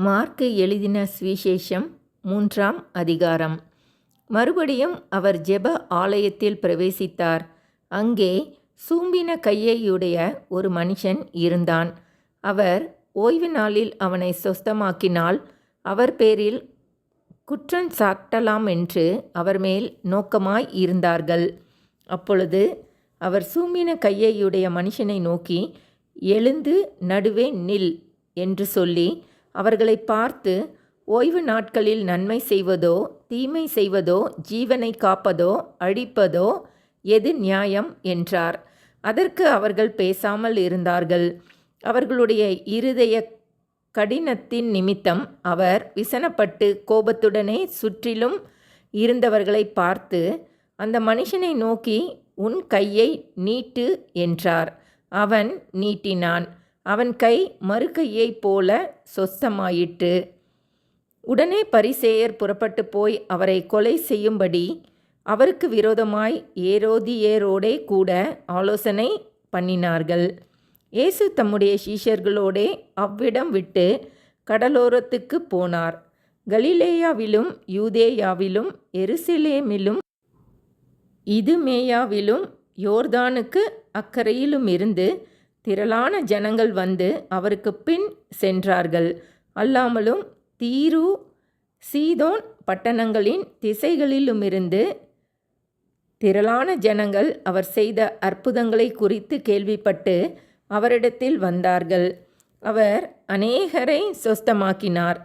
Mark எழுதின சுவிசேஷம் 3ஆம் அதிகாரம். மறுபடியும் அவர் ஜெப ஆலயத்தில் பிரவேசித்தார். அங்கே சூம்பின கையையுடைய ஒரு மனுஷன் இருந்தான். அவர் ஓய்வு நாளில் அவனை சொஸ்தமாக்கினால் அவர் பேரில் குற்றம் சாட்டலாம் என்று அவர் மேல் நோக்கமாய் இருந்தார்கள். அப்பொழுது அவர் சூம்பின கையையுடைய மனுஷனை நோக்கி, எழுந்து நடுவே நில் என்று சொல்லி அவர்களை பார்த்து, ஓய்வு நாட்களில் நன்மை செய்வதோ தீமை செய்வதோ ஜீவனை காப்பதோ அழிப்பதோ எது நியாயம் என்றார். அதற்கு அவர்கள் பேசாமல் இருந்தார்கள். அவர்களுடைய இருதய கடினத்தின் நிமித்தம் அவர் விசனப்பட்டு கோபத்துடனே சுற்றிலும் இருந்தவர்களை பார்த்து, அந்த மனுஷனை நோக்கி, உன் கையை நீட்டு என்றார். அவன் நீட்டினான். அவன் கை மறுகையைப் போல சொஸ்தமாயிற்று. உடனே பரிசேயர் புறப்பட்டு போய் அவரை கொலை செய்யும்படி அவருக்கு விரோதமாய் ஏரோதியரோடே கூட ஆலோசனை பண்ணினார்கள். இயேசு தம்முடைய சீஷர்களோடே அவ்விடம் விட்டு கடலோரத்துக்கு போனார். கலிலேயாவிலும் யூதேயாவிலும் எருசலேமிலும் இதுமேயாவிலும் யோர்தானுக்கு அக்கரையிலுமிருந்து திரளான ஜனங்கள் வந்து அவருக்கு பின் சென்றார்கள். அல்லாமலும் தீரு சீதோன் பட்டணங்களின் திசைகளிலுமிருந்து திரளான ஜனங்கள் அவர் செய்த அற்புதங்களை குறித்து கேள்விப்பட்டு அவரிடத்தில் வந்தார்கள். அவர் அநேகரை சொஸ்தமாக்கினார்.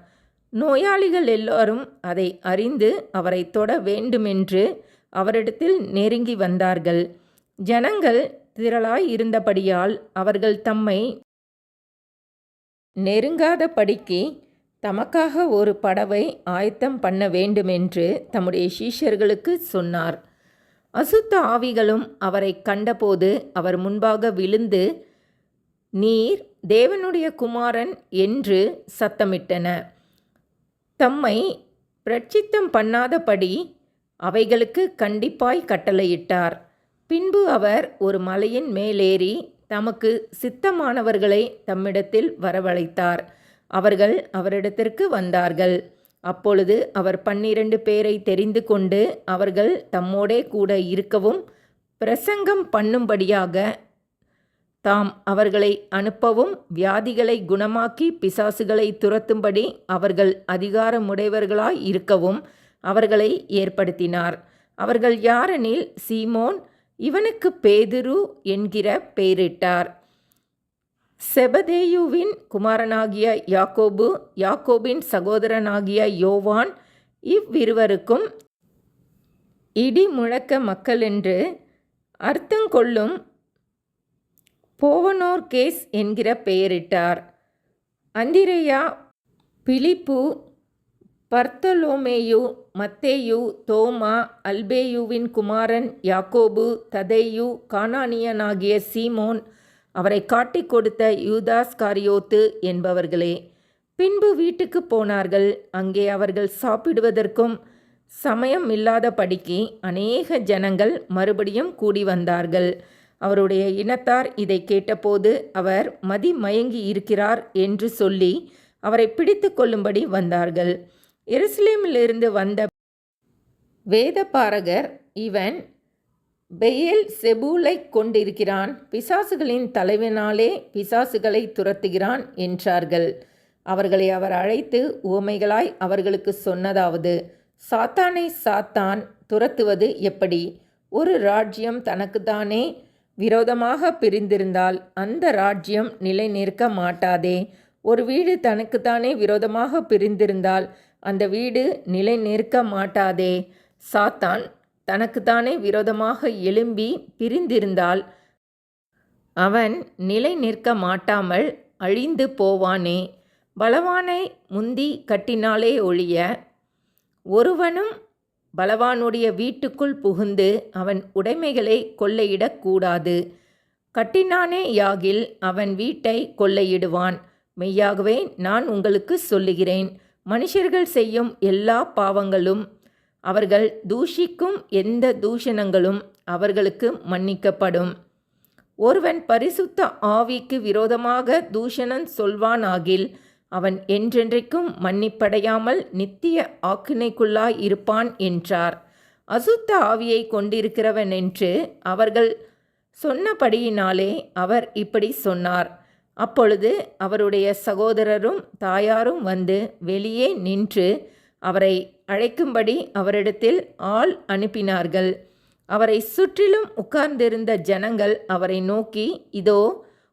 நோயாளிகள் எல்லாரும் அதை அறிந்து அவரை தொட வேண்டுமென்று அவரிடத்தில் நெருங்கி வந்தார்கள். ஜனங்கள் திரளாய் இருந்தபடியால் அவர்கள் தம்மை நெருங்காதபடிக்கு தமக்காக ஒரு படவை ஆயத்தம் பண்ண வேண்டுமென்று தம்முடைய சீஷர்களுக்கு சொன்னார். அசுத்த ஆவிகளும் அவரை கண்டபோது அவர் முன்பாக விழுந்து, நீர் தேவனுடைய குமாரன் என்று சத்தமிட்டன. தம்மை பிரட்சித்தம் பண்ணாதபடி அவைகளுக்கு கண்டிப்பாய் கட்டளையிட்டார். பின்பு அவர் ஒரு மலையின் மேலேறி தமக்கு சித்தமானவர்களை தம்மிடத்தில் வரவழைத்தார். அவர்கள் அவரிடத்திற்கு வந்தார்கள். அப்பொழுது அவர் 12 பேரை தெரிந்து கொண்டு அவர்கள் தம்மோடே கூட இருக்கவும் பிரசங்கம் பண்ணும்படியாக தாம் அவர்களை அனுப்பவும் வியாதிகளை குணமாக்கி பிசாசுகளை துரத்தும்படி அவர்கள் அதிகாரமுடையவர்களாய் இருக்கவும் அவர்களை ஏற்படுத்தினார். அவர்கள் யாரெனில், சீமோன், இவனுக்கு பேதுரு என்கிற பெயரிட்டார், செபதேயுவின் குமாரனாகிய யாக்கோபு, யாக்கோபின் சகோதரனாகிய யோவான், இவ்விருவருக்கும் இடி முழக்க மக்களென்று அர்த்தங்கொள்ளும் போவனோர்கேஸ் என்கிற பெயரிட்டார். அந்திரேயா, பிலிப்பு, பர்த்தலோமேயு, மத்தேயு, தோமா, அல்பேயுவின் குமாரன் யாக்கோபு, ததேயு, கானானியனாகிய சீமோன், அவரை காட்டிக் கொடுத்த யூதாஸ்காரியோத்து என்பவர்களே. பின்பு வீட்டுக்கு போனார்கள். அங்கே அவர்கள் சாப்பிடுவதற்கும் சமயம் இல்லாதபடிக்கு அநேக ஜனங்கள் மறுபடியும் கூடி வந்தார்கள். அவருடைய இனத்தார் இதை கேட்டபோது அவர் மதிமயங்கி இருக்கிறார் என்று சொல்லி அவரை பிடித்து கொள்ளும்படி வந்தார்கள். எருசலேமிலிருந்து வந்த வேதபாரகர், இவன் பெயேல் செபூலை கொண்டிருக்கிறான், பிசாசுகளின் தலைவனாலே பிசாசுகளை துரத்துகிறான் என்றார்கள். அவர்களை அவர் அழைத்து உவமைகளாய் அவர்களுக்கு சொன்னதாவது, சாத்தானை சாத்தான் துரத்துவது எப்படி? ஒரு ராஜ்யம் தனக்குத்தானே விரோதமாக பிரிந்திருந்தால் அந்த ராஜ்யம் நிலை நிற்க மாட்டாதே. ஒரு வீடு தனக்குத்தானே விரோதமாக பிரிந்திருந்தால் அந்த வீடு நிலை நிற்க மாட்டாதே. சாத்தான் தனக்குத்தானே விரோதமாக எழும்பி பிரிந்திருந்தால் அவன் நிலை நிற்க மாட்டாமல் அழிந்து போவானே. பலவானை முந்தி கட்டினாலே ஒழிய ஒருவனும் பலவானுடைய வீட்டுக்குள் புகுந்து அவன் உடைமைகளை கொள்ளையிடக்கூடாது. கட்டினானே யாகில் அவன் வீட்டை கொள்ளையிடுவான். மெய்யாகவே நான் உங்களுக்கு சொல்லுகிறேன், மனுஷர்கள் செய்யும் எல்லா பாவங்களும் அவர்கள் தூஷிக்கும் எந்த தூஷணங்களும் அவர்களுக்கு மன்னிக்கப்படும். ஒருவன் பரிசுத்த ஆவிக்கு விரோதமாக தூஷணம் சொல்வானாகில் அவன் என்றென்றைக்கும் மன்னிப்படையாமல் நித்திய ஆக்கினைக்குள்ளாய் இருப்பான் என்றார். அசுத்த ஆவியை கொண்டிருக்கிறவன் என்று அவர்கள் சொன்னபடியினாலே அவர் இப்படி சொன்னார். அப்பொழுது அவருடைய சகோதரரும் தாயாரும் வந்து வெளியே நின்று அவரை அழைக்கும்படி அவரிடத்தில் ஆள் அனுப்பினார்கள். அவரை சுற்றிலும் உட்கார்ந்திருந்த ஜனங்கள் அவரை நோக்கி, இதோ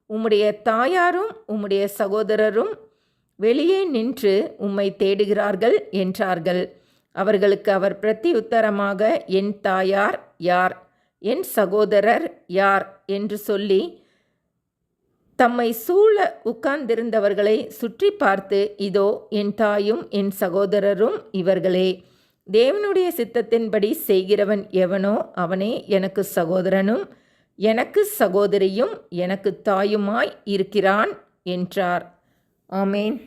உம்முடைய தாயாரும் உம்முடைய சகோதரரும் வெளியே நின்று உம்மை தேடுகிறார்கள் என்றார்கள். அவர்களுக்கு அவர் பிரதியுத்தரமாக, என் தாயார் யார், என் சகோதரர் யார் என்று சொல்லி தம்மை சூழ உட்கார்ந்திருந்தவர்களை சுற்றி பார்த்து, இதோ என் தாயும் என் சகோதரரும் இவர்களே. தேவனுடைய சித்தத்தின்படி செய்கிறவன் எவனோ அவனே எனக்கு சகோதரனும் எனக்கு சகோதரியும் எனக்கு தாயுமாய் இருக்கிறான் என்றார். ஆமேன்.